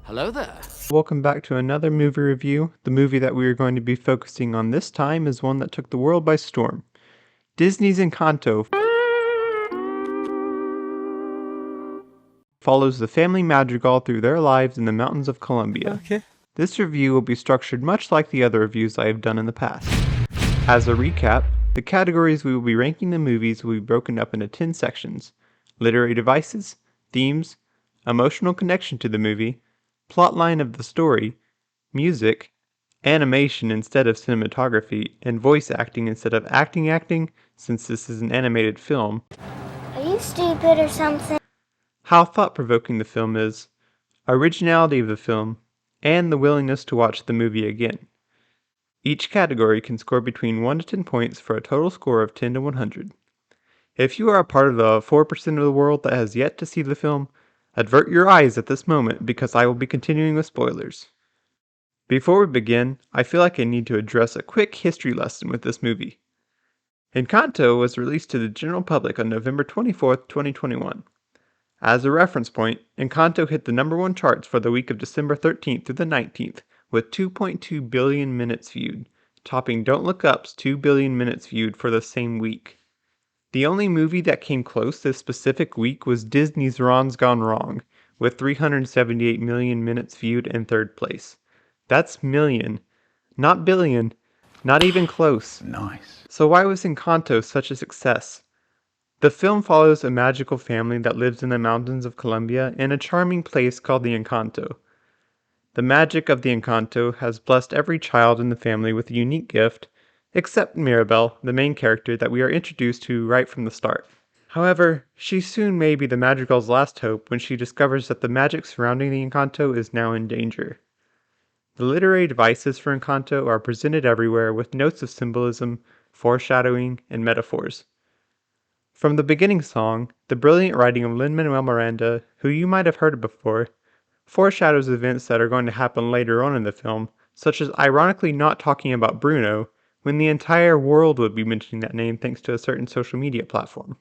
Hello there. Welcome back to another movie review. The movie that we are going to be focusing on this time is one that took the world by storm. Disney's Encanto follows the family madrigal through their lives in the mountains of Colombia. Okay. This review will be structured much like the other reviews I have done in the past. As a recap, the categories we will be ranking the movies will be broken up into 10 sections: literary devices, themes, emotional connection to the movie, plotline of the story, music, animation instead of cinematography, and voice acting instead of acting, since this is an animated film, Are you stupid or something? how thought-provoking the film is, originality of the film, and the willingness to watch the movie again. Each category can score between 1 to 10 points for a total score of 10 to 100. If you are a part of the 4% of the world that has yet to see the film, avert your eyes at this moment because I will be continuing with spoilers. Before we begin, I feel like I need to address a quick history lesson with this movie. Encanto was released to the general public on November 24th, 2021. As a reference point, Encanto hit the #1 charts for the week of December 13th through the 19th, with 2.2 billion minutes viewed, topping Don't Look Up's 2 billion minutes viewed for the same week. The only movie that came close this specific week was Disney's Ron's Gone Wrong, with 378 million minutes viewed in third place. That's million, not billion, not even close. Nice. So why was Encanto such a success? The film follows a magical family that lives in the mountains of Colombia in a charming place called the Encanto. The magic of the Encanto has blessed every child in the family with a unique gift, except Mirabel, the main character that we are introduced to right from the start. However, she soon may be the madrigal's last hope when she discovers that the magic surrounding the Encanto is now in danger. The literary devices for Encanto are presented everywhere with notes of symbolism, foreshadowing, and metaphors. From the beginning song, the brilliant writing of Lin-Manuel Miranda, who you might have heard of before, foreshadows events that are going to happen later on in the film, such as ironically not talking about Bruno, when the entire world would be mentioning that name thanks to a certain social media platform.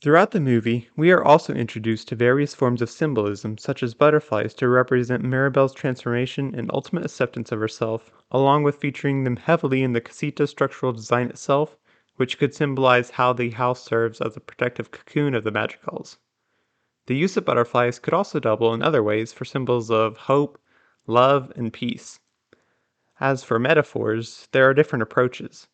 Throughout the movie, we are also introduced to various forms of symbolism, such as butterflies to represent Mirabel's transformation and ultimate acceptance of herself, along with featuring them heavily in the casita structural design itself, which could symbolize how the house serves as a protective cocoon of the madrigals. The use of butterflies could also double in other ways for symbols of hope, love, and peace. As for metaphors, there are different approaches.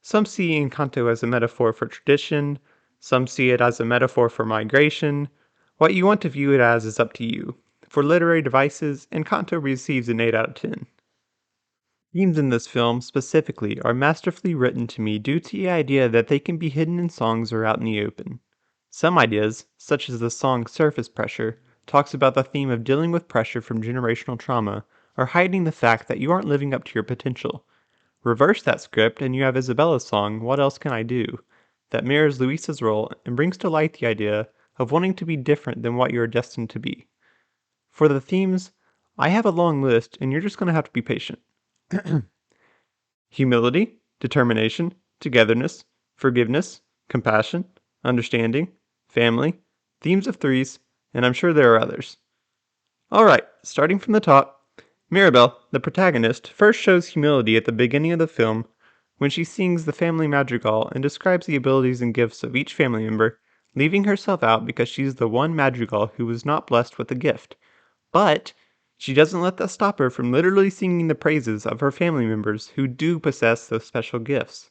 Some see Encanto as a metaphor for tradition, some see it as a metaphor for migration. What you want to view it as is up to you. For literary devices, Encanto receives an 8 out of 10. Themes in this film, specifically, are masterfully written to me due to the idea that they can be hidden in songs or out in the open. Some ideas, such as the song Surface Pressure, talks about the theme of dealing with pressure from generational trauma, or hiding the fact that you aren't living up to your potential. Reverse that script and you have Isabella's song, What Else Can I Do?, that mirrors Luisa's role and brings to light the idea of wanting to be different than what you are destined to be. For the themes, I have a long list and you're just going to have to be patient. Humility, determination, togetherness, forgiveness, compassion, understanding, family, themes of threes, and I'm sure there are others. Alright, starting from the top, Mirabel, the protagonist, first shows humility at the beginning of the film when she sings the family madrigal and describes the abilities and gifts of each family member, leaving herself out because she's the one madrigal who was not blessed with a gift. But she doesn't let that stop her from literally singing the praises of her family members who do possess those special gifts.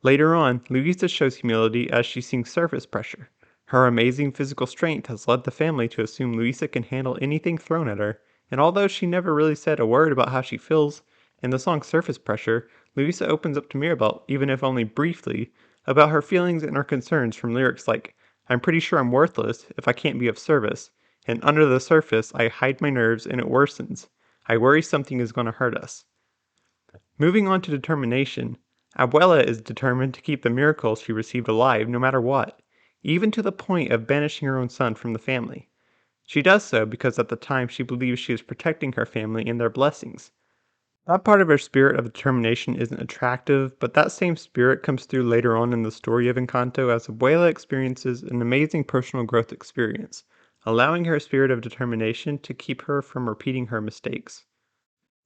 Later on, Luisa shows humility as she sings Surface Pressure. Her amazing physical strength has led the family to assume Luisa can handle anything thrown at her, and although she never really said a word about how she feels, in the song Surface Pressure, Luisa opens up to Mirabel, even if only briefly, about her feelings and her concerns from lyrics like, I'm pretty sure I'm worthless if I can't be of service, and under the surface I hide my nerves and it worsens. I worry something is going to hurt us. Moving on to determination, Abuela is determined to keep the miracle she received alive no matter what, even to the point of banishing her own son from the family. She does so because at the time she believes she is protecting her family and their blessings. That part of her spirit of determination isn't attractive, but that same spirit comes through later on in the story of Encanto as Abuela experiences an amazing personal growth experience, allowing her spirit of determination to keep her from repeating her mistakes.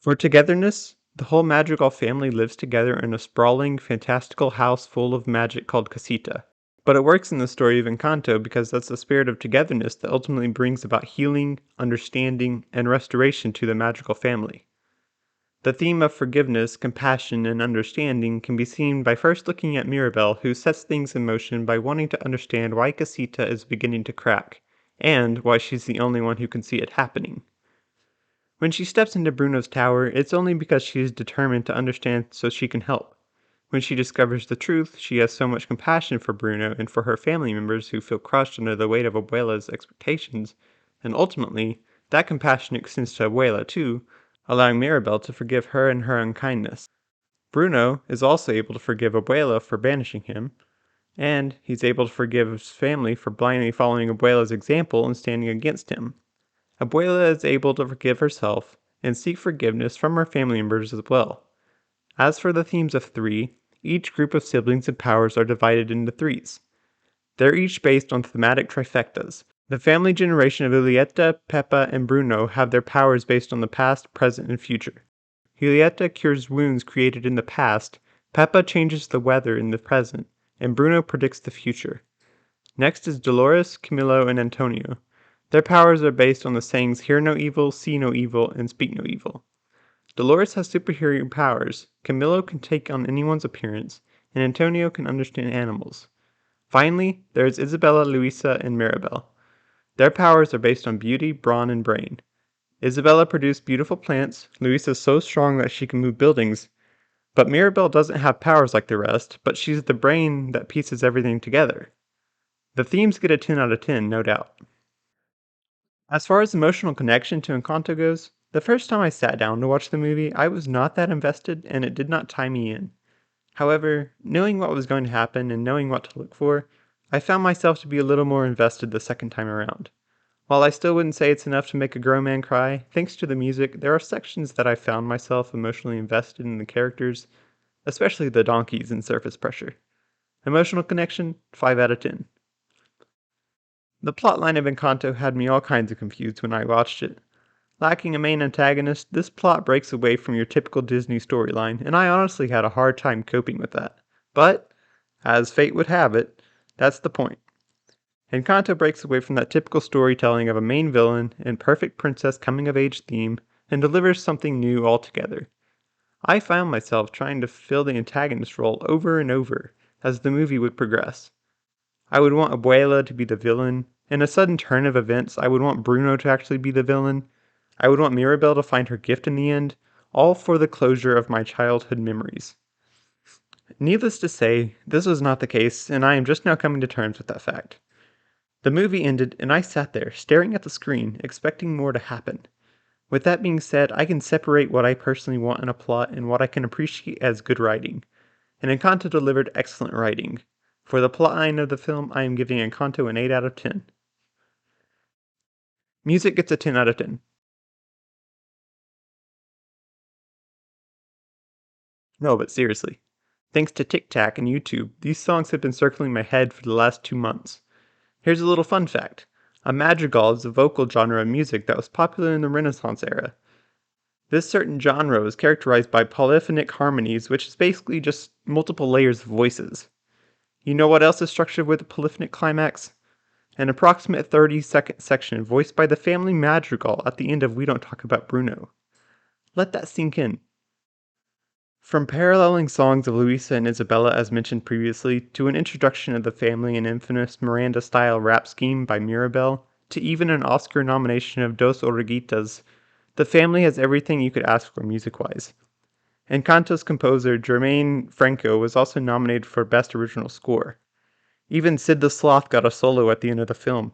For togetherness, the whole Madrigal family lives together in a sprawling, fantastical house full of magic called Casita. But it works in the story of Encanto because that's the spirit of togetherness that ultimately brings about healing, understanding, and restoration to the magical family. The theme of forgiveness, compassion, and understanding can be seen by first looking at Mirabel, who sets things in motion by wanting to understand why Casita is beginning to crack, and why she's the only one who can see it happening. When she steps into Bruno's tower, it's only because she is determined to understand so she can help. When she discovers the truth, she has so much compassion for Bruno and for her family members who feel crushed under the weight of Abuela's expectations, and ultimately, that compassion extends to Abuela too, allowing Mirabel to forgive her and her unkindness. Bruno is also able to forgive Abuela for banishing him, and he's able to forgive his family for blindly following Abuela's example and standing against him. Abuela is able to forgive herself and seek forgiveness from her family members as well. As for the themes of three, each group of siblings and powers are divided into threes. They're each based on thematic trifectas. The family generation of Julieta, Peppa, and Bruno have their powers based on the past, present, and future. Julieta cures wounds created in the past, Peppa changes the weather in the present, and Bruno predicts the future. Next is Dolores, Camilo, and Antonio. Their powers are based on the sayings hear no evil, see no evil, and speak no evil. Dolores has superhero powers, Camilo can take on anyone's appearance, and Antonio can understand animals. Finally, there's Isabella, Luisa, and Mirabel. Their powers are based on beauty, brawn, and brain. Isabella produced beautiful plants, Luisa's so strong that she can move buildings, but Mirabel doesn't have powers like the rest, but she's the brain that pieces everything together. The themes get a 10 out of 10, no doubt. As far as emotional connection to Encanto goes, the first time I sat down to watch the movie, I was not that invested and it did not tie me in. However, knowing what was going to happen and knowing what to look for, I found myself to be a little more invested the second time around. While I still wouldn't say it's enough to make a grown man cry, thanks to the music, there are sections that I found myself emotionally invested in the characters, especially the donkeys in Surface Pressure. Emotional connection, 5 out of 10. The plotline of Encanto had me all kinds of confused when I watched it. Lacking a main antagonist, this plot breaks away from your typical Disney storyline, and I honestly had a hard time coping with that. But, as fate would have it, that's the point. Encanto breaks away from that typical storytelling of a main villain and perfect princess coming of age theme and delivers something new altogether. I found myself trying to fill the antagonist role over and over as the movie would progress. I would want Abuela to be the villain. In a sudden turn of events, I would want Bruno to actually be the villain. I would want Mirabel to find her gift in the end, all for the closure of my childhood memories. Needless to say, this was not the case, and I am just now coming to terms with that fact. The movie ended, and I sat there, staring at the screen, expecting more to happen. With that being said, I can separate what I personally want in a plot and what I can appreciate as good writing. And Encanto delivered excellent writing. For the plotline of the film, I am giving Encanto an 8 out of 10. Music gets a 10 out of 10. No, but seriously. Thanks to TikTok and YouTube, these songs have been circling my head for the last 2 months. Here's a little fun fact. A madrigal is a vocal genre of music that was popular in the Renaissance era. This certain genre is characterized by polyphonic harmonies, which is basically just multiple layers of voices. You know what else is structured with a polyphonic climax? An approximate 30-second section voiced by the family madrigal at the end of We Don't Talk About Bruno. Let that sink in. From paralleling songs of Luisa and Isabella as mentioned previously, to an introduction of the family and infamous Miranda-style rap scheme by Mirabel, to even an Oscar nomination of Dos Oruguitas, the family has everything you could ask for music-wise. Encanto's composer Germaine Franco was also nominated for Best Original Score. Even Sid the Sloth got a solo at the end of the film.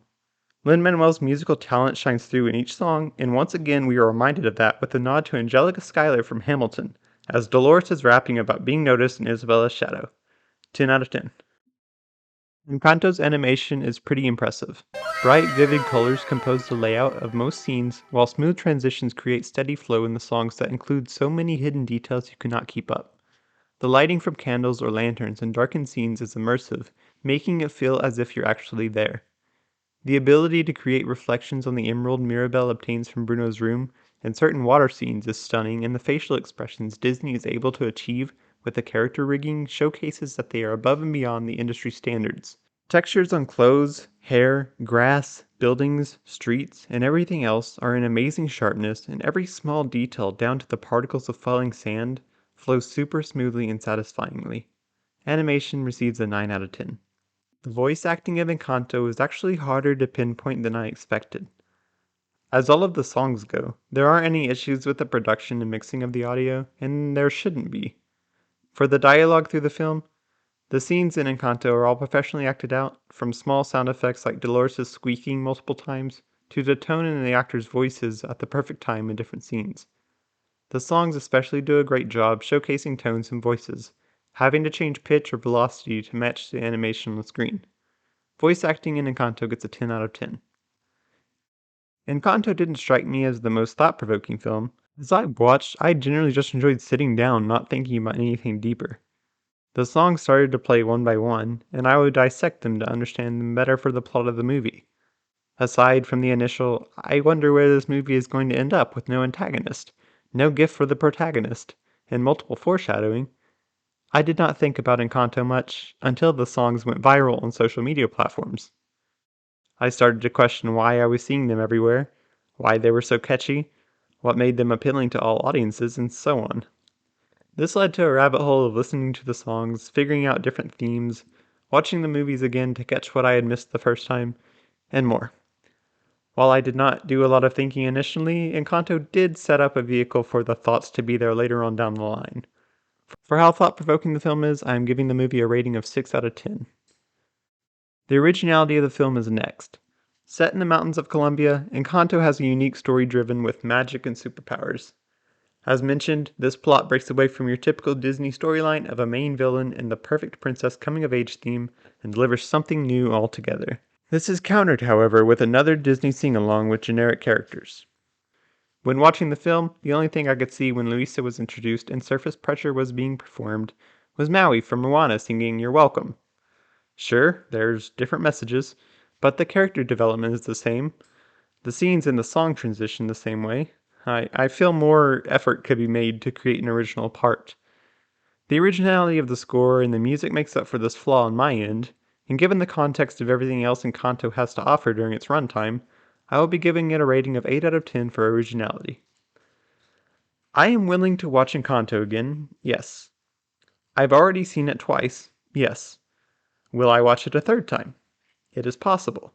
Lin-Manuel's musical talent shines through in each song, and once again we are reminded of that with a nod to Angelica Schuyler from Hamilton, as Dolores is rapping about being noticed in Isabella's shadow. 10 out of 10. Encanto's animation is pretty impressive. Bright, vivid colors compose the layout of most scenes, while smooth transitions create steady flow in the songs that include so many hidden details you cannot keep up. The lighting from candles or lanterns in darkened scenes is immersive, making it feel as if you're actually there. The ability to create reflections on the emerald Mirabelle obtains from Bruno's room in certain water scenes is stunning, and the facial expressions Disney is able to achieve with the character rigging showcases that they are above and beyond the industry standards. Textures on clothes, hair, grass, buildings, streets, and everything else are in amazing sharpness, and every small detail down to the particles of falling sand flows super smoothly and satisfyingly. Animation receives a 9 out of 10. The voice acting of Encanto is actually harder to pinpoint than I expected. As all of the songs go, there aren't any issues with the production and mixing of the audio, and there shouldn't be. For the dialogue through the film, the scenes in Encanto are all professionally acted out, from small sound effects like Dolores' squeaking multiple times, to the tone in the actors' voices at the perfect time in different scenes. The songs especially do a great job showcasing tones and voices, having to change pitch or velocity to match the animation on the screen. Voice acting in Encanto gets a 10 out of 10. Encanto didn't strike me as the most thought-provoking film. As I watched, I generally just enjoyed sitting down, not thinking about anything deeper. The songs started to play one by one, and I would dissect them to understand them better for the plot of the movie. Aside from the initial, I wonder where this movie is going to end up with no antagonist, no gift for the protagonist, and multiple foreshadowing, I did not think about Encanto much until the songs went viral on social media platforms. I started to question why I was seeing them everywhere, why they were so catchy, what made them appealing to all audiences, and so on. This led to a rabbit hole of listening to the songs, figuring out different themes, watching the movies again to catch what I had missed the first time, and more. While I did not do a lot of thinking initially, Encanto did set up a vehicle for the thoughts to be there later on down the line. For how thought-provoking the film is, I am giving the movie a rating of 6 out of 10. The originality of the film is next. Set in the mountains of Colombia, Encanto has a unique story driven with magic and superpowers. As mentioned, this plot breaks away from your typical Disney storyline of a main villain and the perfect princess coming of age theme and delivers something new altogether. This is countered, however, with another Disney sing-along with generic characters. When watching the film, the only thing I could see when Luisa was introduced and surface pressure was being performed was Maui from Moana singing You're Welcome. Sure, there's different messages, but the character development is the same. The scenes and the song transition the same way. I feel more effort could be made to create an original part. The originality of the score and the music makes up for this flaw on my end, and given the context of everything else Encanto has to offer during its runtime, I will be giving it a rating of 8 out of 10 for originality. I am willing to watch Encanto again, yes. I've already seen it twice, yes. Will I watch it a third time? It is possible.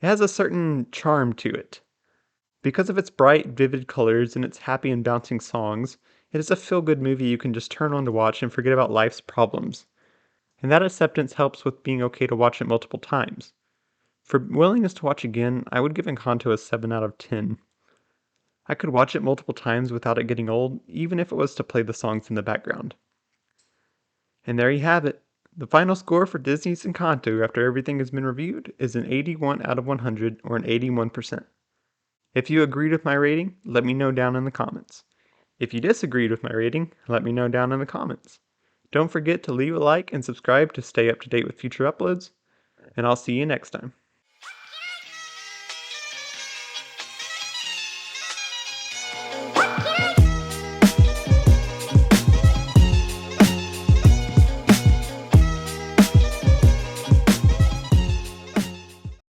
It has a certain charm to it. Because of its bright, vivid colors and its happy and bouncing songs, it is a feel-good movie you can just turn on to watch and forget about life's problems. And that acceptance helps with being okay to watch it multiple times. For willingness to watch again, I would give Encanto a 7 out of 10. I could watch it multiple times without it getting old, even if it was to play the songs in the background. And there you have it. The final score for Disney's Encanto after everything has been reviewed is an 81 out of 100 or an 81%. If you agreed with my rating, let me know down in the comments. If you disagreed with my rating, let me know down in the comments. Don't forget to leave a like and subscribe to stay up to date with future uploads, and I'll see you next time.